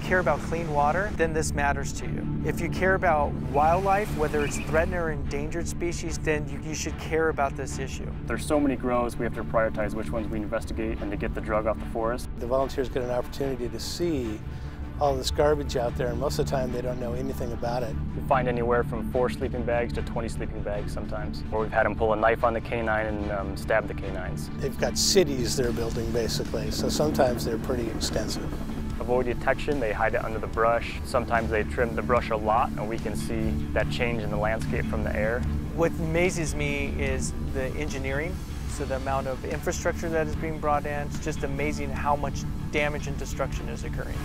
care about clean water, then this matters to you. If you care about wildlife, whether it's threatened or endangered species, then you should care about this issue. There's so many grows, we have to prioritize which ones we investigate and to get the drug off the forest. The volunteers get an opportunity to see all this garbage out there, and most of the time they don't know anything about it. We find anywhere from 4 sleeping bags to 20 sleeping bags sometimes. Or we've had them pull a knife on the canine and stab the canines. They've got cities they're building basically, so sometimes they're pretty extensive. Avoid detection, they hide it under the brush. Sometimes they trim the brush a lot and we can see that change in the landscape from the air. What amazes me is the engineering. So the amount of infrastructure that is being brought in, it's just amazing how much damage and destruction is occurring.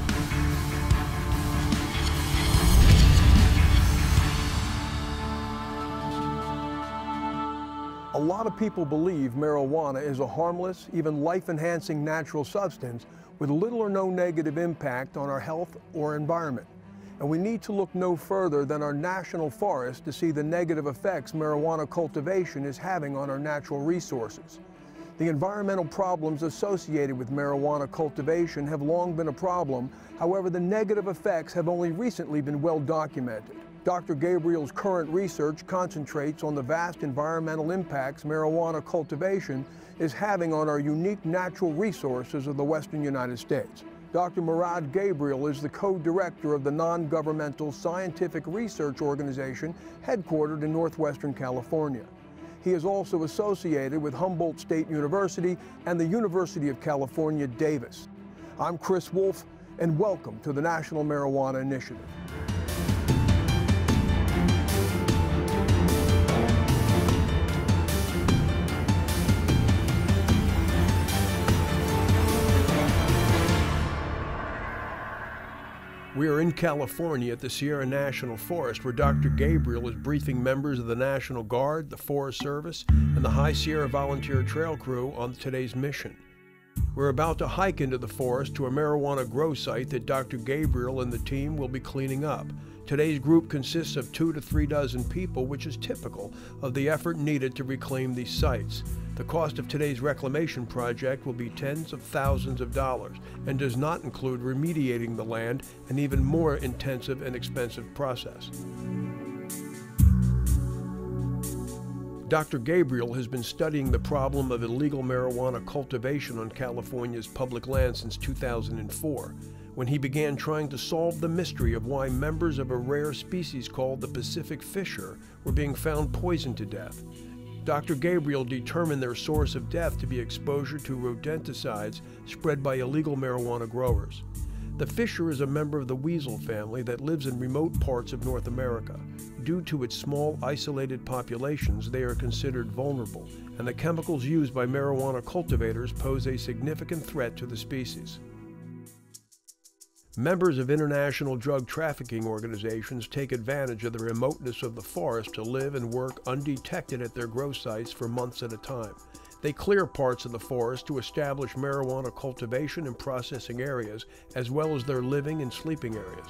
A lot of people believe marijuana is a harmless, even life-enhancing natural substance with little or no negative impact on our health or environment. And we need to look no further than our national forest to see the negative effects marijuana cultivation is having on our natural resources. The environmental problems associated with marijuana cultivation have long been a problem. However, the negative effects have only recently been well documented. Dr. Gabriel's current research concentrates on the vast environmental impacts marijuana cultivation is having on our unique natural resources of the western United States. Dr. Murad Gabriel is the co-director of the non-governmental scientific research organization headquartered in northwestern California. He is also associated with Humboldt State University and the University of California, Davis. I'm Chris Wolfe, and welcome to the National Marijuana Initiative. We are in California at the Sierra National Forest, where Dr. Gabriel is briefing members of the National Guard, the Forest Service, and the High Sierra Volunteer Trail Crew on today's mission. We're about to hike into the forest to a marijuana grow site that Dr. Gabriel and the team will be cleaning up. Today's group consists of 2 to 3 dozen people, which is typical of the effort needed to reclaim these sites. The cost of today's reclamation project will be tens of thousands of dollars and does not include remediating the land, an even more intensive and expensive process. Dr. Gabriel has been studying the problem of illegal marijuana cultivation on California's public land since 2004, when he began trying to solve the mystery of why members of a rare species called the Pacific fisher were being found poisoned to death. Dr. Gabriel determined their source of death to be exposure to rodenticides spread by illegal marijuana growers. The fisher is a member of the weasel family that lives in remote parts of North America. Due to its small, isolated populations, they are considered vulnerable, and the chemicals used by marijuana cultivators pose a significant threat to the species. Members of international drug trafficking organizations take advantage of the remoteness of the forest to live and work undetected at their grow sites for months at a time. They clear parts of the forest to establish marijuana cultivation and processing areas, as well as their living and sleeping areas.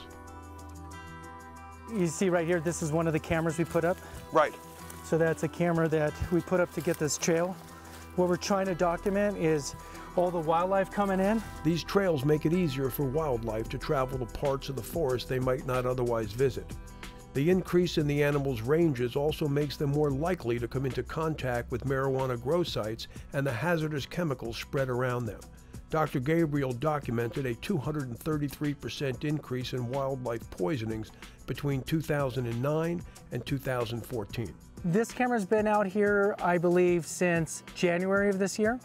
You see right here, this is one of the cameras we put up. Right. So that's a camera that we put up to get this trail. What we're trying to document is all the wildlife coming in. These trails make it easier for wildlife to travel to parts of the forest they might not otherwise visit. The increase in the animals' ranges also makes them more likely to come into contact with marijuana grow sites and the hazardous chemicals spread around them. Dr. Gabriel documented a 233% increase in wildlife poisonings between 2009 and 2014. This camera's been out here, I believe, since January of this year.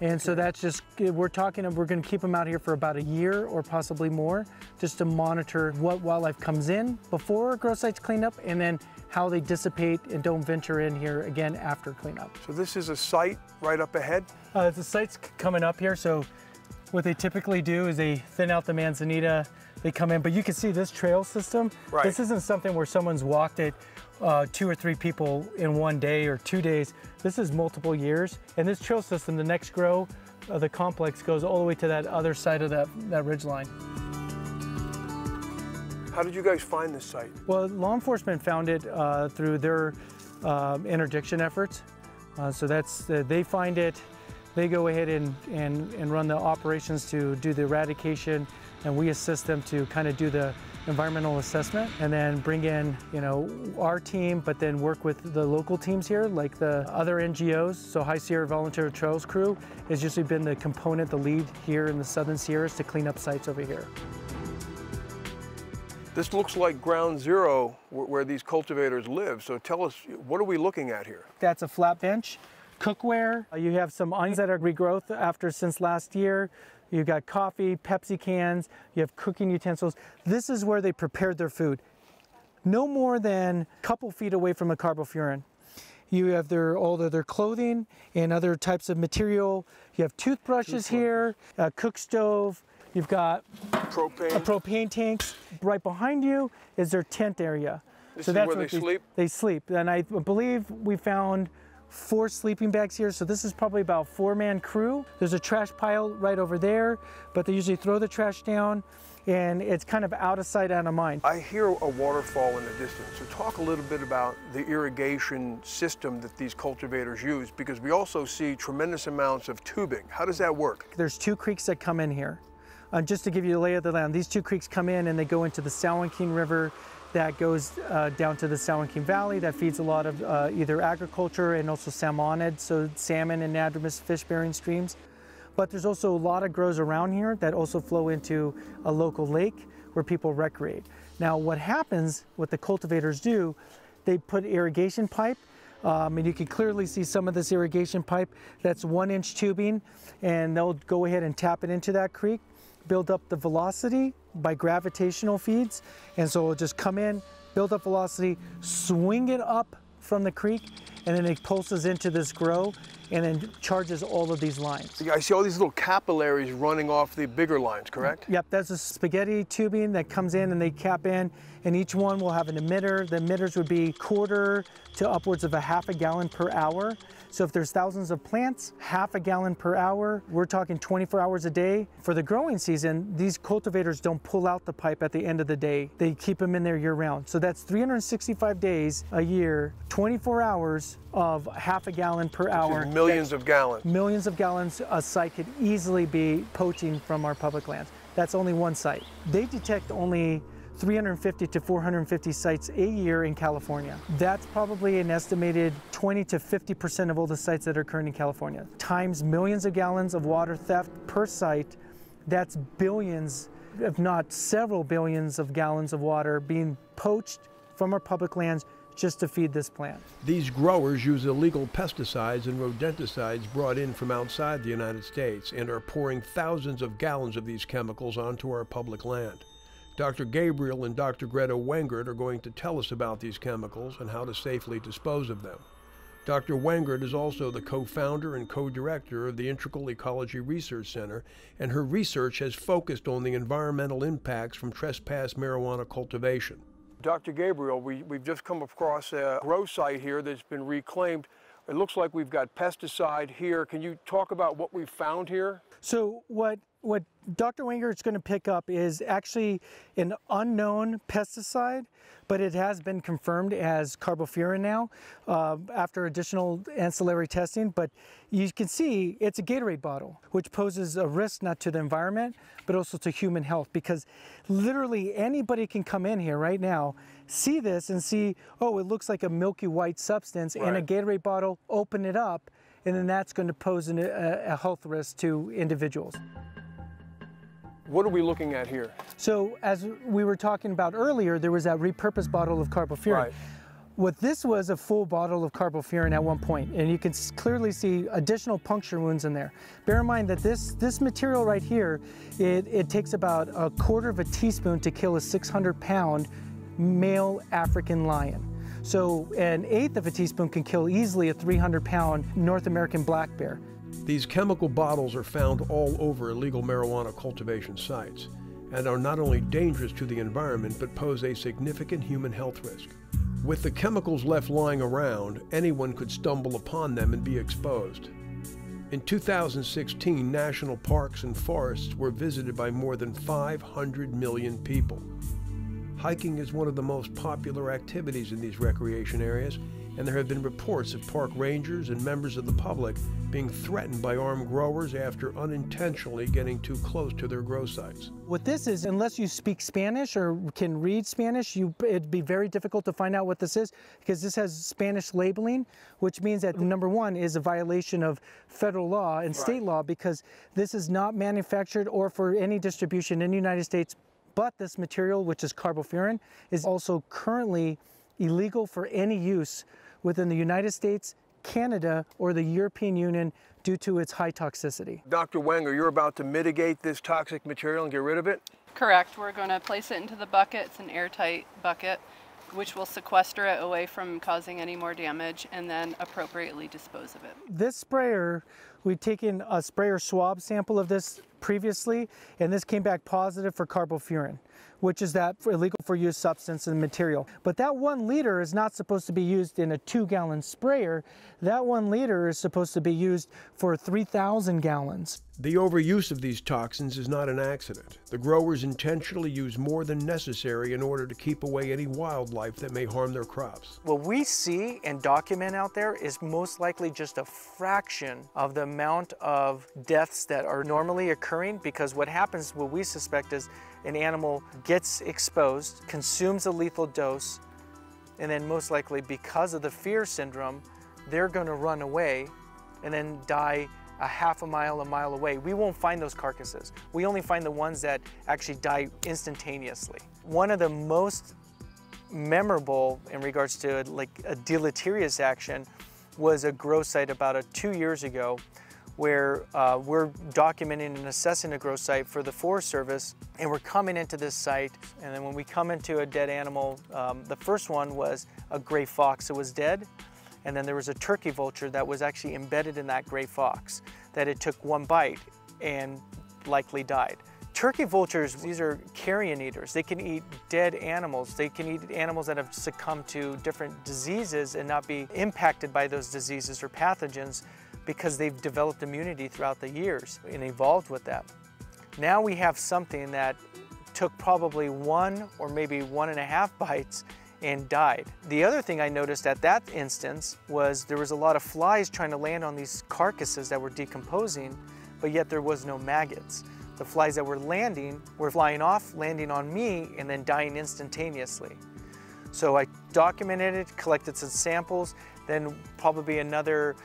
And so that's just, we're going to keep them out here for about a year or possibly more, just to monitor what wildlife comes in before grow sites clean up, and then how they dissipate and don't venture in here again after cleanup. So this is a site right up ahead? The site's coming up here, so what they typically do is they thin out the manzanita, they come in, but you can see this trail system. Right. This isn't something where someone's walked it 2 or 3 people in one day or 2 days. This is multiple years, and this trail system, the next grow of the complex goes all the way to that other side of that ridge line. How did you guys find this site? Well, law enforcement found it through their interdiction efforts. So they find it, They go ahead and run the operations to do the eradication, and we assist them to kind of do the environmental assessment and then bring in, our team, but then work with the local teams here, like the other NGOs. So High Sierra Volunteer Trails Crew has usually been the component, the lead here in the Southern Sierras to clean up sites over here. This looks like ground zero where these cultivators live. So tell us, what are we looking at here? That's a flat bench. Cookware, you have some onions that are regrowth since last year. You've got coffee, Pepsi cans, you have cooking utensils. This is where they prepared their food. No more than a couple feet away from a carbofuran. You have all of their clothing and other types of material. You have toothbrushes here, a cook stove. You've got propane tanks. Right behind you is their tent area. This is where they sleep? They sleep. And I believe we found 4 sleeping bags here, so this is probably about a 4-man crew. There's a trash pile right over there, but they usually throw the trash down, and it's kind of out of sight, out of mind. I hear a waterfall in the distance, so talk a little bit about the irrigation system that these cultivators use, because we also see tremendous amounts of tubing. How does that work? There's 2 creeks that come in here. Just to give you the lay of the land, these 2 creeks come in and they go into the San Joaquin River that goes down to the San Joaquin Valley that feeds a lot of either agriculture and also salmonid, so salmon and anadromous fish-bearing streams. But there's also a lot of grows around here that also flow into a local lake where people recreate. Now what happens, what the cultivators do, they put irrigation pipe, and you can clearly see some of this irrigation pipe that's 1-inch tubing, and they'll go ahead and tap it into that creek, build up the velocity by gravitational feeds, and so it'll just come in, build up velocity, swing it up from the creek, and then it pulses into this grow and then charges all of these lines. I see all these little capillaries running off the bigger lines, correct? Yep, that's a spaghetti tubing that comes in and they cap in, and each one will have an emitter. The emitters would be quarter to upwards of a half a gallon per hour. So if there's thousands of plants, half a gallon per hour, we're talking 24 hours a day. For the growing season, these cultivators don't pull out the pipe at the end of the day. They keep them in there year round. So that's 365 days a year, 24 hours of half a gallon per hour. Millions of gallons. Millions of gallons a site could easily be poaching from our public lands. That's only one site. They detect only 350 to 450 sites a year in California. That's probably an estimated 20 to 50% of all the sites that are occurring in California. Times millions of gallons of water theft per site, that's billions, if not several billions of gallons of water being poached from our public lands just to feed this plant. These growers use illegal pesticides and rodenticides brought in from outside the United States and are pouring thousands of gallons of these chemicals onto our public land. Dr. Gabriel and Dr. Greta Wengert are going to tell us about these chemicals and how to safely dispose of them. Dr. Wengert is also the co-founder and co-director of the Integral Ecology Research Center, and her research has focused on the environmental impacts from trespass marijuana cultivation. Dr. Gabriel, we've just come across a grow site here that's been reclaimed. It looks like we've got pesticide here. Can you talk about what we've found here? So what Dr. Wengert's going to pick up is actually an unknown pesticide, but it has been confirmed as carbofuran now after additional ancillary testing. But you can see it's a Gatorade bottle, which poses a risk not to the environment, but also to human health, because literally anybody can come in here right now, see this and see, oh, it looks like a milky white substance in a Gatorade bottle, open it up, and then that's going to pose a health risk to individuals. What are we looking at here? So as we were talking about earlier, there was that repurposed bottle of carbofuran. Right. What this was a full bottle of carbofuran at one point, and you can clearly see additional puncture wounds in there. Bear in mind that this material right here, it takes about 1/4 teaspoon to kill a 600-pound male African lion. So 1/8 teaspoon can kill easily a 300-pound North American black bear. These chemical bottles are found all over illegal marijuana cultivation sites and are not only dangerous to the environment but pose a significant human health risk. With the chemicals left lying around, anyone could stumble upon them and be exposed. In 2016, national parks and forests were visited by more than 500 million people. Hiking is one of the most popular activities in these recreation areas, and there have been reports of park rangers and members of the public being threatened by armed growers after unintentionally getting too close to their grow sites. What this is, unless you speak Spanish or can read Spanish, it'd be very difficult to find out what this is, because this has Spanish labeling, which means that number one is a violation of federal law and state law, because this is not manufactured or for any distribution in the United States. But this material, which is carbofuran, is also currently illegal for any use within the United States, Canada, or the European Union due to its high toxicity. Dr. Wenger, you're about to mitigate this toxic material and get rid of it? Correct. We're going to place it into the bucket. It's an airtight bucket, which will sequester it away from causing any more damage, and then appropriately dispose of it. This sprayer, we've taken a sprayer swab sample of this previously, and this came back positive for carbofuran, which is that illegal for use substance and material. But that 1 liter is not supposed to be used in a 2-gallon sprayer. That 1 liter is supposed to be used for 3,000 gallons. The overuse of these toxins is not an accident. The growers intentionally use more than necessary in order to keep away any wildlife that may harm their crops. What we see and document out there is most likely just a fraction of the amount of deaths that are normally occurring, because what happens, what we suspect, is an animal gets exposed, consumes a lethal dose, and then most likely because of the fear syndrome, they're going to run away and then die a half a mile away. We won't find those carcasses. We only find the ones that actually die instantaneously. One of the most memorable in regards to like a deleterious action was a grow site about 2 years ago, where we're documenting and assessing a grow site for the Forest Service, and we're coming into this site, and then when we come into a dead animal, the first one was a gray fox that was dead, and then there was a turkey vulture that was actually embedded in that gray fox, that it took 1 bite and likely died. Turkey vultures, these are carrion eaters. They can eat dead animals. They can eat animals that have succumbed to different diseases and not be impacted by those diseases or pathogens, because they've developed immunity throughout the years and evolved with that. Now we have something that took probably 1 or maybe 1.5 bites and died. The other thing I noticed at that instance was there was a lot of flies trying to land on these carcasses that were decomposing, but yet there was no maggots. The flies that were landing were flying off, landing on me, and then dying instantaneously. So I documented it, collected some samples, then probably another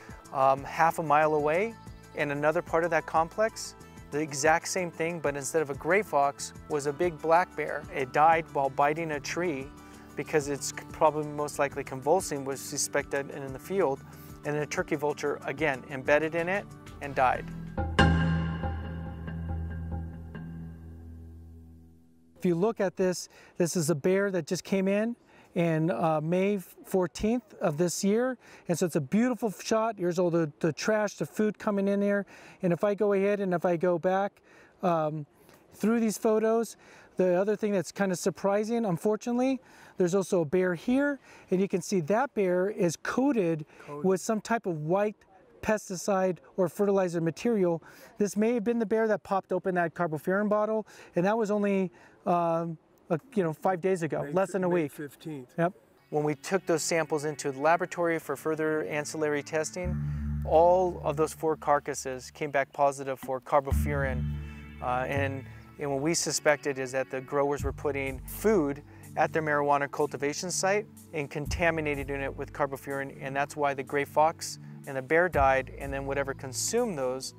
half a mile away in another part of that complex, the exact same thing, but instead of a gray fox was a big black bear. It died while biting a tree because it's probably most likely convulsing, was suspected in the field, and a turkey vulture, again, embedded in it and died. If you look at this, this is a bear that just came in May 14th of this year, and so it's a beautiful shot. Here's all the trash, the food coming in there, and if I go ahead and if I go back through these photos, the other thing that's kind of surprising, unfortunately, there's also a bear here, and you can see that bear is coated with some type of white pesticide or fertilizer material. This may have been the bear that popped open that carbofuran bottle, and that was only 5 days ago, less than a week. May 15th. Yep. When we took those samples into the laboratory for further ancillary testing, all of those 4 carcasses came back positive for carbofuran, and what we suspected is that the growers were putting food at their marijuana cultivation site and contaminated it with carbofuran, and that's why the gray fox and the bear died, and then whatever consumed those,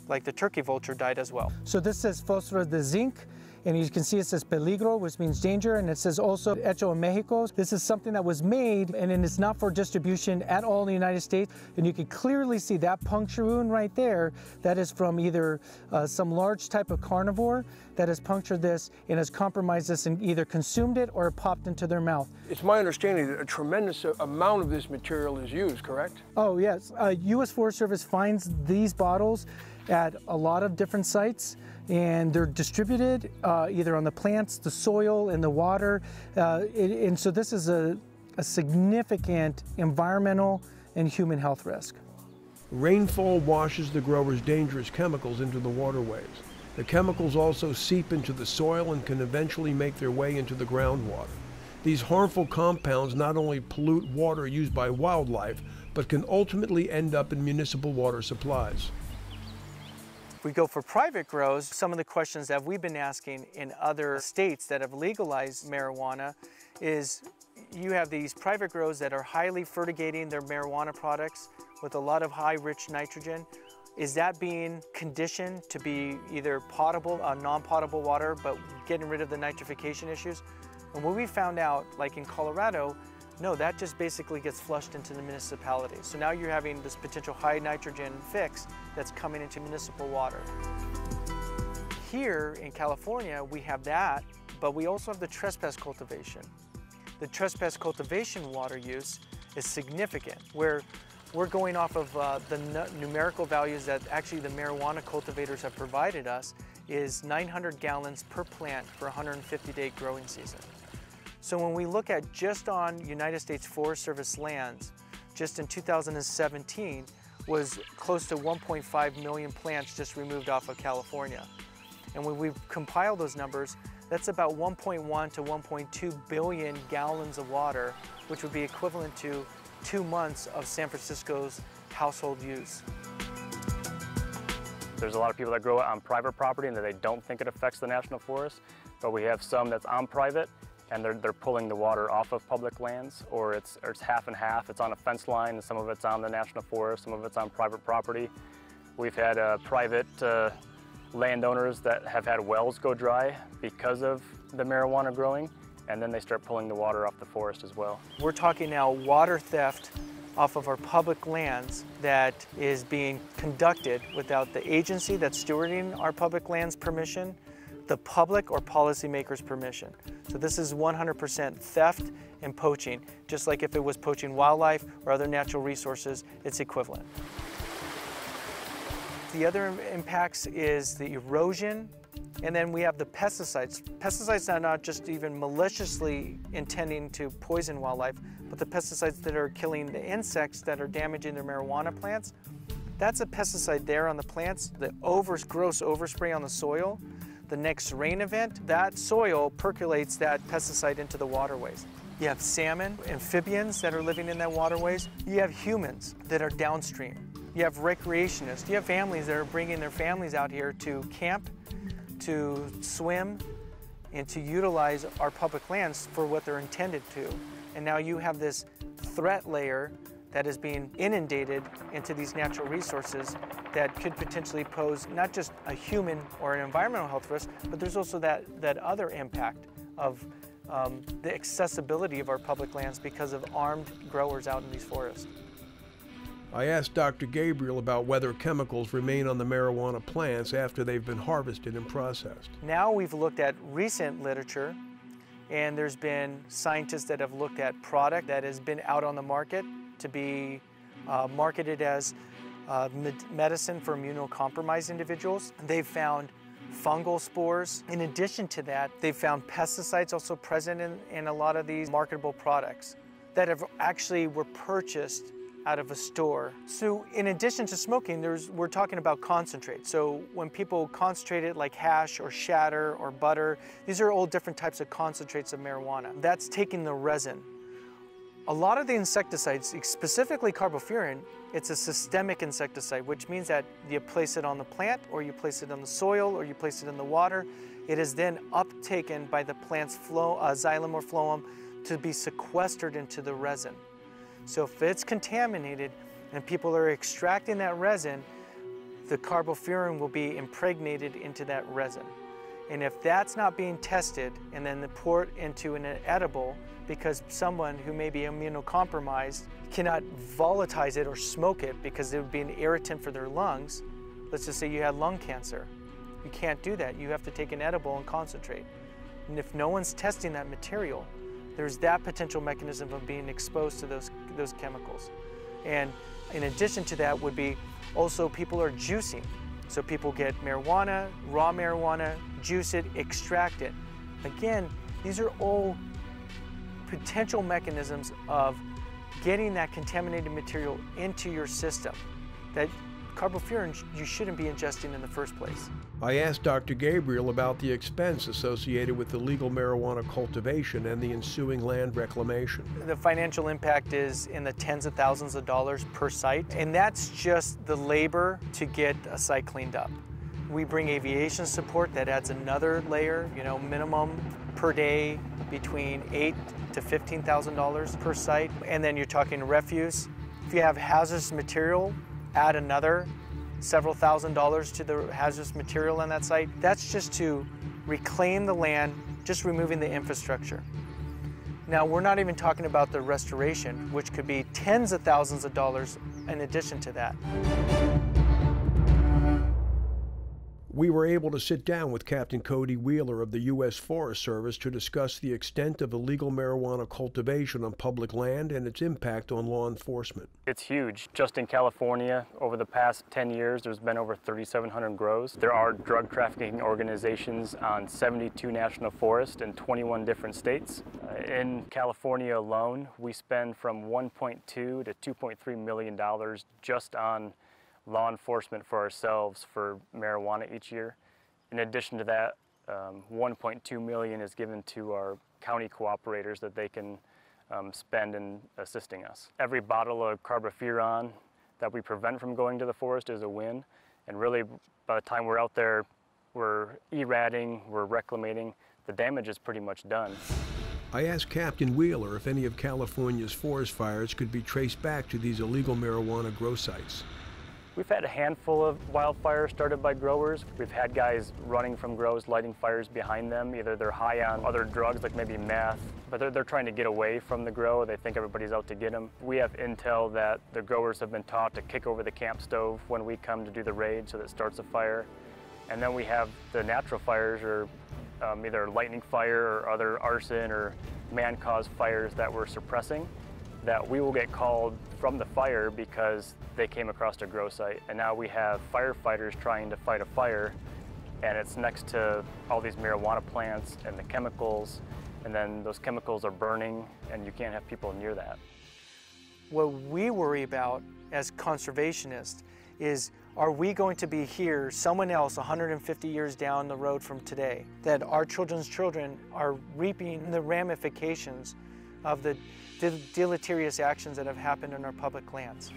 like the turkey vulture, died as well. So this says fósforo de zinc, and you can see it says peligro, which means danger, and it says also hecho en Mexico. This is something that was made, and it's not for distribution at all in the United States, and you can clearly see that puncture wound right there. That is from either some large type of carnivore that has punctured this and has compromised this and either consumed it or popped into their mouth. It's my understanding that a tremendous amount of this material is used, correct? Oh yes, U.S. Forest Service finds these bottles at a lot of different sites, and they're distributed either on the plants, the soil, and the water, and so this is a significant environmental and human health risk. Rainfall washes the growers' dangerous chemicals into the waterways. The chemicals also seep into the soil and can eventually make their way into the groundwater. These harmful compounds not only pollute water used by wildlife, but can ultimately end up in municipal water supplies. If we go for private grows, some of the questions that we've been asking in other states that have legalized marijuana is you have these private grows that are highly fertigating their marijuana products with a lot of high rich nitrogen. Is that being conditioned to be either potable, non-potable water, but getting rid of the nitrification issues? And when we found out, like in Colorado, no, that just basically gets flushed into the municipality. So now you're having this potential high nitrogen fix that's coming into municipal water. Here in California, we have that, but we also have the trespass cultivation. The trespass cultivation water use is significant, where we're going off of the numerical values that actually the marijuana cultivators have provided us is 900 gallons per plant for a 150-day growing season. So when we look at just on United States Forest Service lands, just in 2017 was close to 1.5 million plants just removed off of California. And when we compile those numbers, that's about 1.1 to 1.2 billion gallons of water, which would be equivalent to 2 months of San Francisco's household use. There's a lot of people that grow it on private property and that they don't think it affects the national forest, but we have some that's on private and they're pulling the water off of public lands, or it's half and half. It's on a fence line and some of it's on the national forest, some of it's on private property. We've had private landowners that have had wells go dry because of the marijuana growing, and then they start pulling the water off the forest as well. We're talking now water theft off of our public lands that is being conducted without the agency that's stewarding our public lands permission, the public or policymakers' permission. So this is 100% theft and poaching, just like if it was poaching wildlife or other natural resources, it's equivalent. The other impacts is the erosion, and then we have the pesticides. Pesticides are not just even maliciously intending to poison wildlife, but the pesticides that are killing the insects that are damaging their marijuana plants. That's a pesticide there on the plants. The gross overspray on the soil, the next rain event, that soil percolates that pesticide into the waterways. You have salmon, amphibians that are living in that waterways. You have humans that are downstream. You have recreationists. You have families that are bringing their families out here to camp, to swim, and to utilize our public lands for what they're intended to. And now you have this threat layer that is being inundated into these natural resources that could potentially pose not just a human or an environmental health risk, but there's also that other impact of the accessibility of our public lands because of armed growers out in these forests. I asked Dr. Gabriel about whether chemicals remain on the marijuana plants after they've been harvested and processed. Now we've looked at recent literature, and there's been scientists that have looked at product that has been out on the market to be marketed as medicine for immunocompromised individuals. They've found fungal spores. In addition to that, they've found pesticides also present in a lot of these marketable products that have actually were purchased out of a store. So in addition to smoking, we're talking about concentrate. So when people concentrate it like hash or shatter or butter, these are all different types of concentrates of marijuana. That's taking the resin. A lot of the insecticides, specifically carbofuran, it's a systemic insecticide, which means that you place it on the plant, or you place it on the soil, or you place it in the water. It is then uptaken by the plant's xylem or phloem to be sequestered into the resin. So if it's contaminated and people are extracting that resin, the carbofuran will be impregnated into that resin. And if that's not being tested and then poured into an edible, because someone who may be immunocompromised cannot volatilize it or smoke it because it would be an irritant for their lungs. Let's just say you had lung cancer. You can't do that. You have to take an edible and concentrate. And if no one's testing that material, there's that potential mechanism of being exposed to those chemicals. And in addition to that would be also people are juicing. So people get marijuana, raw marijuana, juice it, extract it. Again, these are all potential mechanisms of getting that contaminated material into your system that carbofuran you shouldn't be ingesting in the first place. I asked Dr. Gabriel about the expense associated with the legal marijuana cultivation and the ensuing land reclamation. The financial impact is in the tens of thousands of dollars per site, and that's just the labor to get a site cleaned up. We bring aviation support, that adds another layer, minimum per day between $8,000 to $15,000 per site. And then you're talking refuse. If you have hazardous material, add another several $1,000s to the hazardous material on that site. That's just to reclaim the land, just removing the infrastructure. Now, we're not even talking about the restoration, which could be tens of thousands of dollars in addition to that. We were able to sit down with Captain Cody Wheeler of the U.S. Forest Service to discuss the extent of illegal marijuana cultivation on public land and its impact on law enforcement. It's huge. Just in California, over the past 10 years, there's been over 3,700 grows. There are drug trafficking organizations on 72 national forests in 21 different states. In California alone, we spend from $1.2 to $2.3 million just on law enforcement for ourselves for marijuana each year. In addition to that, 1.2 million is given to our county cooperators that they can spend in assisting us. Every bottle of carbofuran that we prevent from going to the forest is a win. And really, by the time we're out there, we're eradicating, we're reclamating, the damage is pretty much done. I asked Captain Wheeler if any of California's forest fires could be traced back to these illegal marijuana grow sites. We've had a handful of wildfires started by growers. We've had guys running from grows, lighting fires behind them. Either they're high on other drugs like maybe meth, but they're trying to get away from the grow. They think everybody's out to get them. We have intel that the growers have been taught to kick over the camp stove when we come to do the raid so that starts a fire. And then we have the natural fires, or either lightning fire or other arson or man-caused fires that we're suppressing, that we will get called from the fire because they came across a grow site. And now we have firefighters trying to fight a fire, and it's next to all these marijuana plants and the chemicals, and then those chemicals are burning and you can't have people near that. What we worry about as conservationists is, are we going to be here, someone else 150 years down the road from today, that our children's children are reaping the ramifications of the deleterious actions that have happened in our public lands?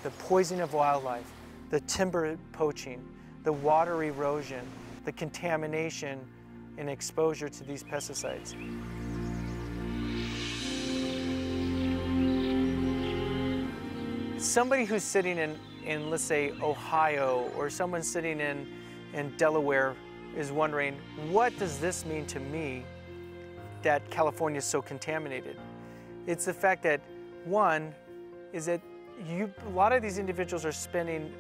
The poisoning of wildlife, the timber poaching, the water erosion, the contamination and exposure to these pesticides. Somebody who's sitting in let's say, Ohio, or someone sitting in Delaware is wondering, what does this mean to me that California is so contaminated? It's the fact that, one, is that a lot of these individuals are spending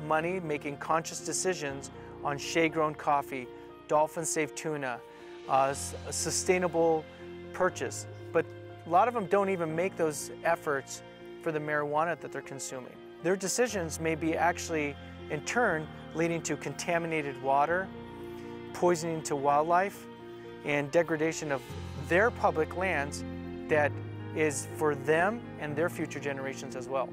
money making conscious decisions on shade-grown coffee, dolphin-safe tuna, sustainable purchase. But a lot of them don't even make those efforts for the marijuana that they're consuming. Their decisions may be actually, in turn, leading to contaminated water, poisoning to wildlife, and degradation of their public lands that is for them and their future generations as well.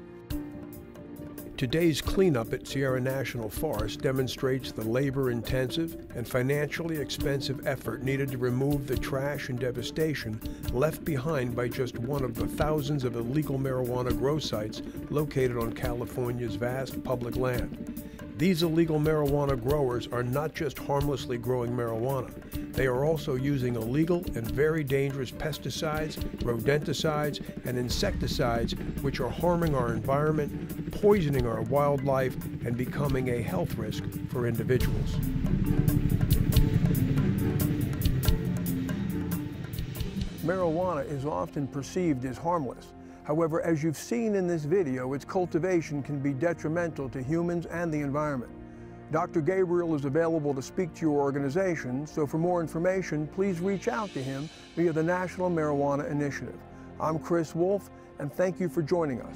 Today's cleanup at Sierra National Forest demonstrates the labor-intensive and financially expensive effort needed to remove the trash and devastation left behind by just one of the thousands of illegal marijuana grow sites located on California's vast public land. These illegal marijuana growers are not just harmlessly growing marijuana. They are also using illegal and very dangerous pesticides, rodenticides, and insecticides, which are harming our environment, poisoning our wildlife, and becoming a health risk for individuals. Marijuana is often perceived as harmless. However, as you've seen in this video, its cultivation can be detrimental to humans and the environment. Dr. Gabriel is available to speak to your organization, so for more information, please reach out to him via the National Marijuana Initiative. I'm Chris Wolfe, and thank you for joining us.